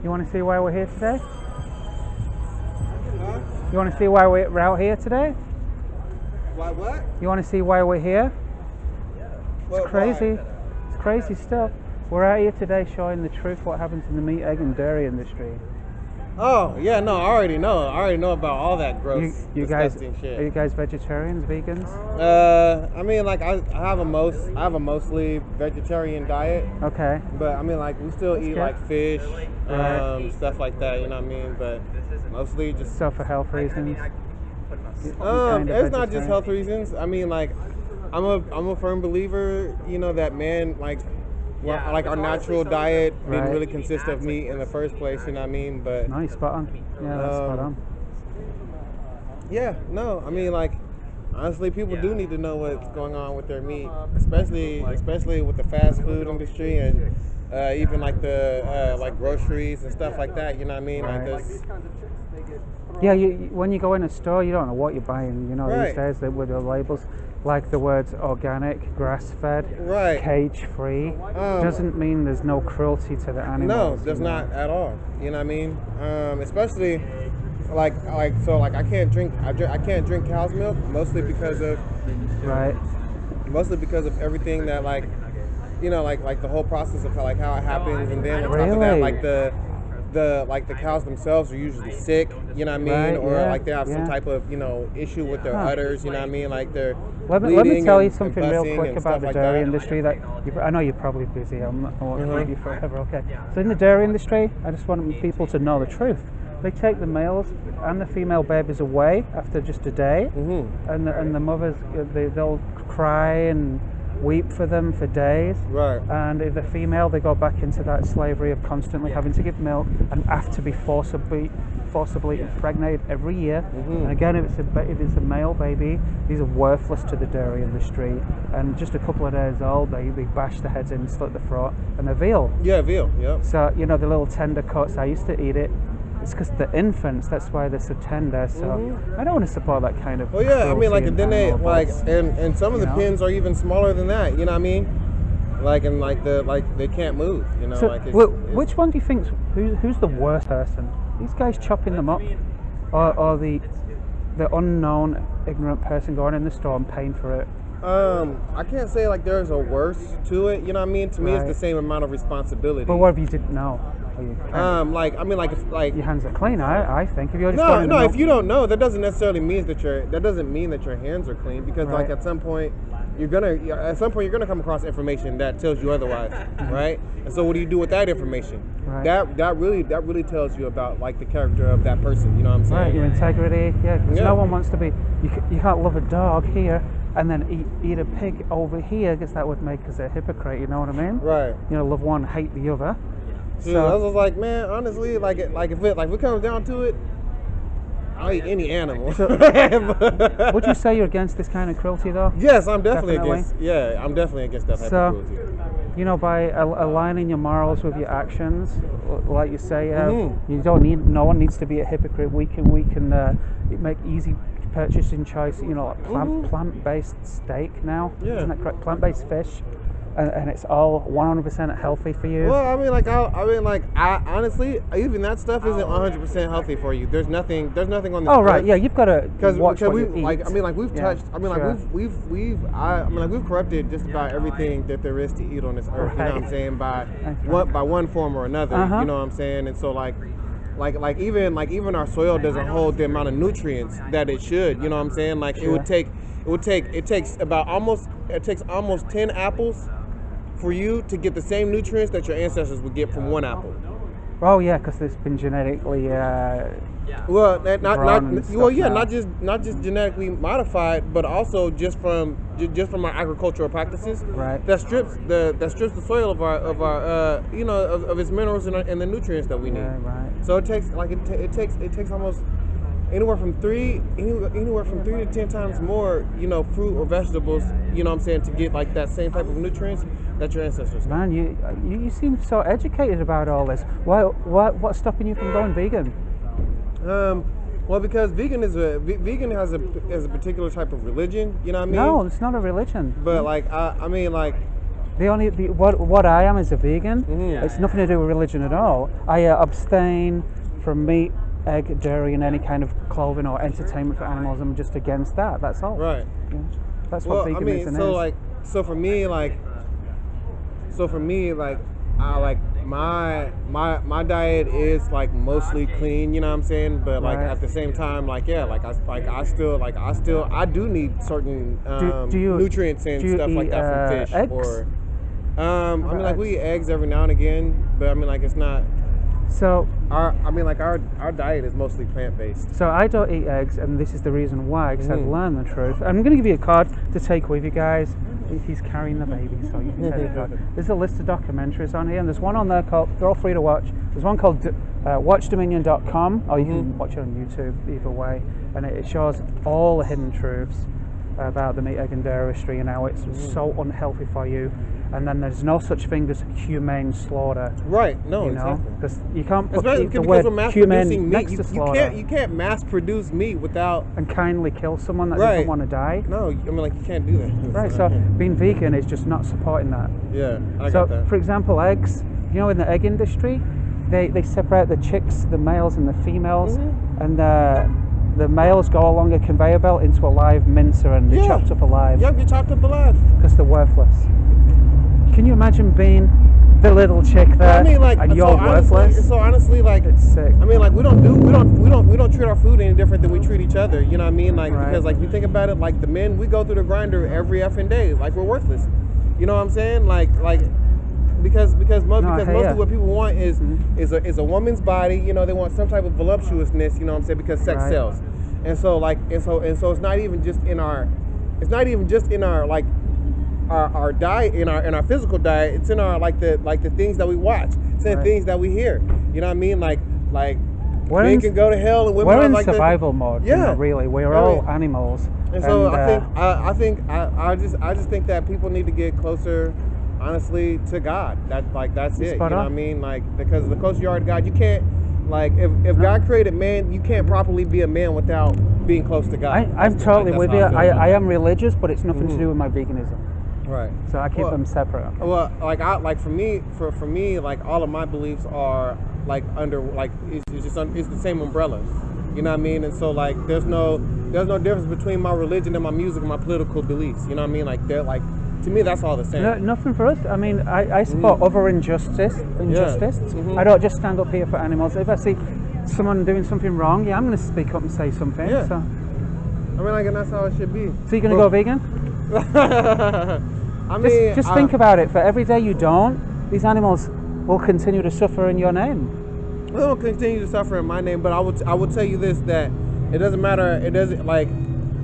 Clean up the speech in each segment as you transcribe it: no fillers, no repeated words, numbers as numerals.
You want to see why we're here today? Huh? You want to see why we're out here today? Why what? You want to see why we're here? Well, It's crazy. why? It's crazy stuff. We're out here today showing the truth what happens in the meat, egg, and dairy industry. Oh, yeah, no, I already know. I already know about all that gross, You guys, disgusting are you shit. guys vegetarians, vegans? I mean, like, I have a mostly vegetarian diet, Okay. but I mean, like, we still eat good. like fish, Right. stuff like that. You know what I mean? But mostly just. So for health reasons? It's not just health reasons. I mean, like, I'm a firm believer. You know that man, like our natural diet didn't really consist of meat in the first place. You know what I mean? But No, you're spot on. Yeah, that's spot on. yeah, no, I mean, like, honestly, people do need to know what's going on with their meat, especially with the fast food industry and even like the like groceries and stuff like that. You know what I mean? Like, there's. Yeah, when you go in a store, you don't know what you're buying. You know, these days with the labels, like the words organic, grass-fed, cage-free, doesn't mean there's no cruelty to the animals. No, there's not at all. You know what I mean? Especially like I can't drink cow's milk mostly because of everything that like the whole process of how it happens, and then on top of that, like the cows themselves are usually sick, you know what I mean, or like they have some type of issue with their udders, you know what I mean, like they're Let me tell you something real quick about the dairy industry. I know you're probably busy. I won't keep you forever. Okay. So in the dairy industry, I just want people to know the truth. They take the males and the female babies away after just a day, and the mothers they'll cry and weep for them for days. Right. And if the female, they go back into that slavery of constantly having to give milk and have to be forcibly impregnated every year. And again, if it's a male baby, these are worthless to the dairy industry. And just a couple of days old, they bash their heads in, slit the throat, and they're veal. Yeah, veal. Yeah. So the little tender cuts. I used to eat it. It's because the infants. That's why they're so tender. So I don't want to support that kind of. Well, yeah, I mean, like, and then they and some of the pins are even smaller than that. You know what I mean? Like, and they can't move. You know, so, like. Which one do you think? Who's the worst person? These guys chopping them up, or the unknown ignorant person going in the store and paying for it? I can't say like there's a worse to it. You know what I mean? To me, it's the same amount of responsibility. But what if you didn't know? If your hands are clean. I think if you're just if you don't know, that doesn't necessarily mean that your hands are clean, because like at some point you're gonna come across information that tells you otherwise, right? And so what do you do with that information? Right. That really tells you about like the character of that person. You know what I'm saying? Right, your integrity. Yeah, because no one wants to be. You can't love a dog here and then eat a pig over here, because that would make us a hypocrite. You know what I mean? Right. Love one, hate the other. Dude, I was like, man, honestly, if it comes down to it, I'll eat any animal. So, would you say you're against this kind of cruelty, though? Yes, I'm definitely against. Yeah, I'm definitely against that type of cruelty. By aligning your morals with your actions, like you say, you don't need. No one needs to be a hypocrite. We can make easy purchasing choice. Like plant-based steak now. Yeah. Isn't that correct? Plant-based fish. And it's all 100% healthy for you. Well, I honestly, even that stuff isn't 100% healthy for you. There's nothing on the. Oh right, yeah, you've got to watch what you eat. We've touched. We've corrupted just about everything that there is to eat on this earth. You know what I'm saying? By one form or another. You know what I'm saying? And so even our soil doesn't hold the amount of nutrients that it should. You know what I'm saying? Like it takes almost 10 apples for you to get the same nutrients that your ancestors would get from one apple. Oh yeah, because it's been genetically. Not just genetically modified, but also just from our agricultural practices. Right. That strips the soil of its minerals and the nutrients that we need. Yeah, right. So it takes almost anywhere from 3 to 10 times more, fruit or vegetables, you know what I'm saying, to get like that same type of nutrients that your ancestors. Man, you seem so educated about all this. What's stopping you from going vegan? Well, because vegan has a particular type of religion, you know what I mean? No, it's not a religion. But what I am as a vegan, it's nothing to do with religion at all. I abstain from meat, egg, dairy, and any kind of clothing or entertainment for animals. I'm just against that. That's all. Right. Yeah. That's what veganism is. So for me, my diet is like mostly clean, you know what I'm saying? But like at the same time, I do need certain nutrients and stuff like that from fish. Eggs? Or I mean, like we eat eggs every now and again, but I mean, like it's not. So our diet is mostly plant-based. So I don't eat eggs, and this is the reason why, because I've learned the truth. I'm going to give you a card to take with you guys. He's carrying the baby, so you can take the card. There's a list of documentaries on here, and there's one on there called, they're all free to watch. There's one called watchdominion.com, or you can watch it on YouTube, either way, and it shows all the hidden truths about the meat, egg, and dairy industry and how it's so unhealthy for you. And then there's no such thing as humane slaughter. Right? No, exactly. Because you can't put the word humane next to slaughter. You can't mass produce meat without and kindly kill someone that doesn't want to die. No, I mean like you can't do that. Right. So being vegan is just not supporting that. Yeah, I get that. For example, eggs. You know, in the egg industry, they separate the chicks, the males and the females, and the males go along a conveyor belt into a live mincer and they're chopped up alive. Yeah, you're chopped up alive. Because they're worthless. Can you imagine being the little chick there and you're worthless? So honestly, like it's sick. I mean, like we don't treat our food any different than we treat each other. You know what I mean? Like because like you think about it, like the men, we go through the grinder every effing day. Like we're worthless. You know what I'm saying? Because mostly what people want is a woman's body. You know, they want some type of voluptuousness. You know what I'm saying? Because sex sells. And so it's not even just in our like our diet, in our physical diet. It's in our like the things that we watch. It's in the things that we hear. You know what I mean? Like men can go to hell and women are like survival mode. Yeah, you know, really, we're all animals. And so I just think that people need to get closer, honestly, to God. That's it. You know what I mean? Like because the closer you are to God, you can't. Like if God created man, you can't properly be a man without being close to God. I'm totally with you. I am religious, but it's nothing to do with my veganism. Right. So I keep them separate. Okay. Well, for me, like all of my beliefs are like under like it's the same umbrella. You know what I mean? And so like there's no difference between my religion and my music and my political beliefs. You know what I mean? Like they're like. To me, that's all the same. No, nothing for us. I mean, I support other injustice. I don't just stand up here for animals. If I see someone doing something wrong, I'm going to speak up and say something. Yeah. So. I mean, like, and that's how it should be. So you're going to go vegan? I mean, just think about it. For every day you don't, these animals will continue to suffer in your name. They will continue to suffer in my name, but I will tell you this, that it doesn't matter. It doesn't like.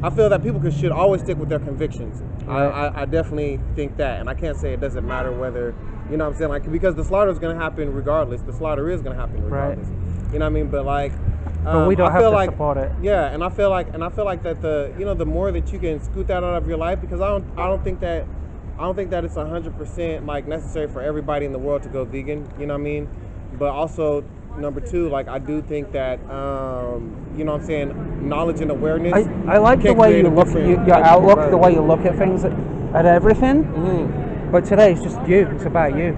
I feel that people should always stick with their convictions. I definitely think that, and I can't say it doesn't matter whether, you know what I'm saying, like, because the slaughter is going to happen regardless. The slaughter is going to happen regardless. Right. You know what I mean? But like, but we don't have to support it. Yeah, and I feel like that the more that you can scoot that out of your life, because I don't think that it's 100% like necessary for everybody in the world to go vegan. You know what I mean? But also. Number two, like I do think that you know what I'm saying, knowledge and awareness. I like the way you look at your outlook, the way you look at things, at everything. But today it's just you. It's about you.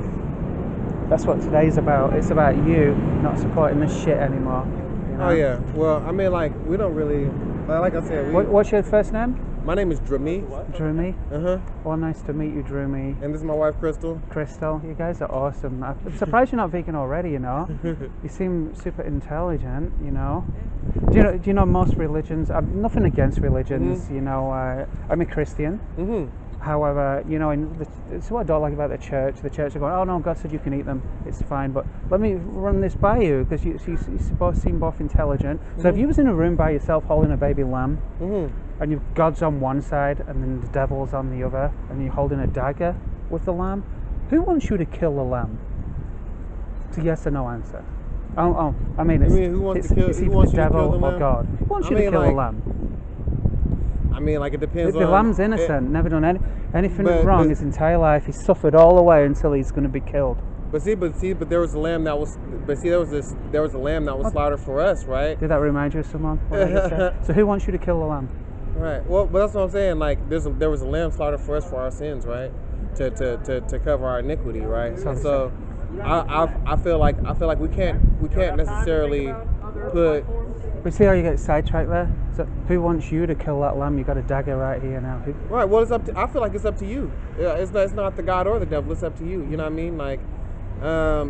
That's what today's about. It's about you not supporting this shit anymore. You know? Oh yeah. Well, I mean, like we don't really, like I said. What's your first name? My name is Drumi. Drumi? Well, nice to meet you, Drumi. And this is my wife, Crystal. Crystal, you guys are awesome. I'm surprised you're not vegan already, you know. You seem super intelligent, you know. Do you know most religions, nothing against religions, you know, I'm a Christian. However, you know, it's what I don't like about the church. The church are going, oh no, God said you can eat them, it's fine. But let me run this by you, because you both seem both intelligent. So if you was in a room by yourself holding a baby lamb, and God's on one side and then the devil's on the other, and you're holding a dagger with the lamb, who wants you to kill the lamb? It's a yes or no answer. I mean, it's either the devil or God. Who wants you to kill the lamb? I mean, like it depends. The lamb's innocent, never done anything wrong his entire life. He's suffered all the way until he's going to be killed. But there was a lamb that was. There was a lamb that was slaughtered for us, right? Did that remind you of someone? So who wants you to kill the lamb? Right. Well, but that's what I'm saying. Like, there was a lamb slaughtered for us for our sins, right? to cover our iniquity, right? And so I feel like we can't necessarily put. We see how you get sidetracked there. So who wants you to kill that lamb? You got a dagger right here now. Right. Well, it's up to. I feel like it's up to you. Yeah, it's not the God or the devil. It's up to you. You know what I mean? Like,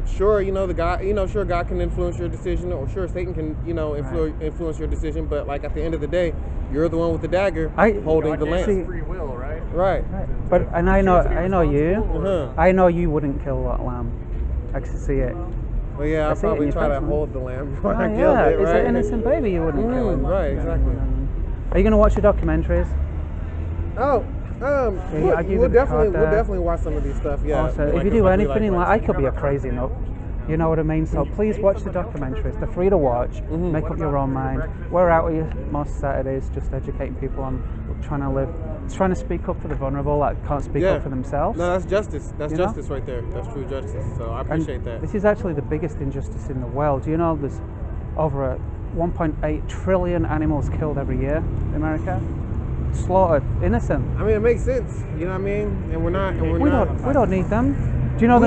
sure, the God. Sure, God can influence your decision, or sure, Satan can, influence your decision. But like at the end of the day, you're the one with the dagger holding the lamb. Free will, right? Right. But I know you. I know you wouldn't kill that lamb. I can see it. Well, yeah, I'll probably try to hold the lamb before I kill it, right? It's an innocent baby, you wouldn't kill him. Right, exactly. Are you going to watch the documentaries? Oh, we'll definitely watch some of these stuff, yeah. Also, if you do anything in life, I could be a crazy nut. You know what I mean? So please watch the documentaries. They're free to watch. Make up your own mind. We're out here most Saturdays just educating people on trying to speak up for the vulnerable that can't speak up for themselves. No, that's justice. That's justice right there. That's true justice. So I appreciate that. This is actually the biggest injustice in the world. Do you know there's over 1.8 trillion animals killed every year in America? Slaughtered, innocent. I mean, it makes sense. You know what I mean? And we don't need them. Do you know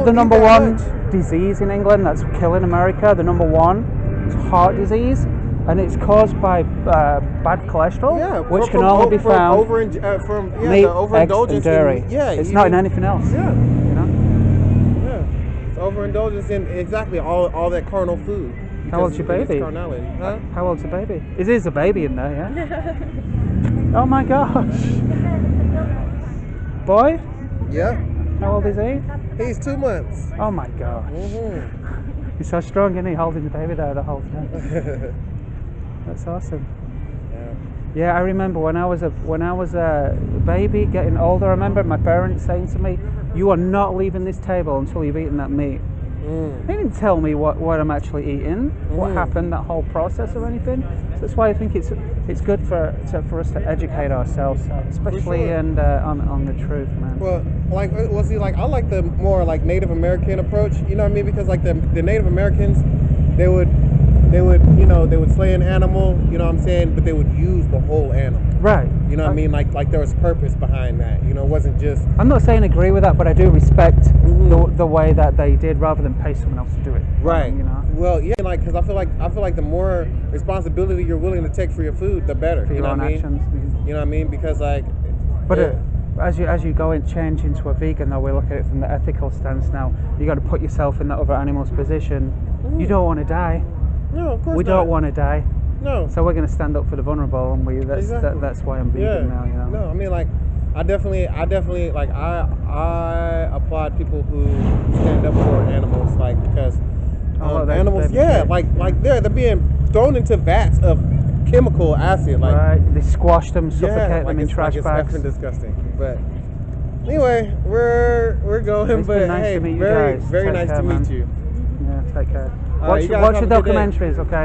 the number one disease in England that's killing America? The number one is heart disease, and it's caused by bad cholesterol, which can only be found from meat, eggs, and dairy. It's not in anything else. Yeah, it's overindulgence in exactly all that carnal food. How old's your baby? Huh? How old's the baby? It is a baby in there, yeah. Oh my gosh. Boy? Yeah. How old is he? He's 2 months. Oh my gosh. He's so strong, isn't he? Holding the baby there the whole time. That's awesome. Yeah, I remember when I was a baby, getting older. I remember my parents saying to me, "You are not leaving this table until you've eaten that meat." They didn't tell me what I'm actually eating, what happened, that whole process or anything. So that's why I think it's good for us to educate ourselves, especially and on the truth, man. I like the more like Native American approach. You know what I mean? Because like the Native Americans, they would slay an animal. You know what I'm saying? But they would use the whole animal. Right. You know what I mean? Like there was purpose behind that. You know, it wasn't just. I'm not saying agree with that, but I do respect the way that they did, rather than pay someone else to do it. Right. You know. Well, yeah, because I feel like the more responsibility you're willing to take for your food, the better. For your own actions. You know what I mean? Because like. But as you go and change into a vegan, though, we look at it from the ethical stance now. You got to put yourself in that other animal's position. You don't want to die. No, of course we don't want to die. No. So we're going to stand up for the vulnerable, and that's why I'm vegan now. You know. No, I mean like, I definitely like I applaud people who stand up for animals, like because animals, like they're being thrown into vats of chemical acid, like right. They squash them, suffocate them in trash bags. It's disgusting. But anyway, we're going. It's but been nice hey, to meet you very guys. very nice to meet you. Yeah, take care. Watch the documentaries, okay?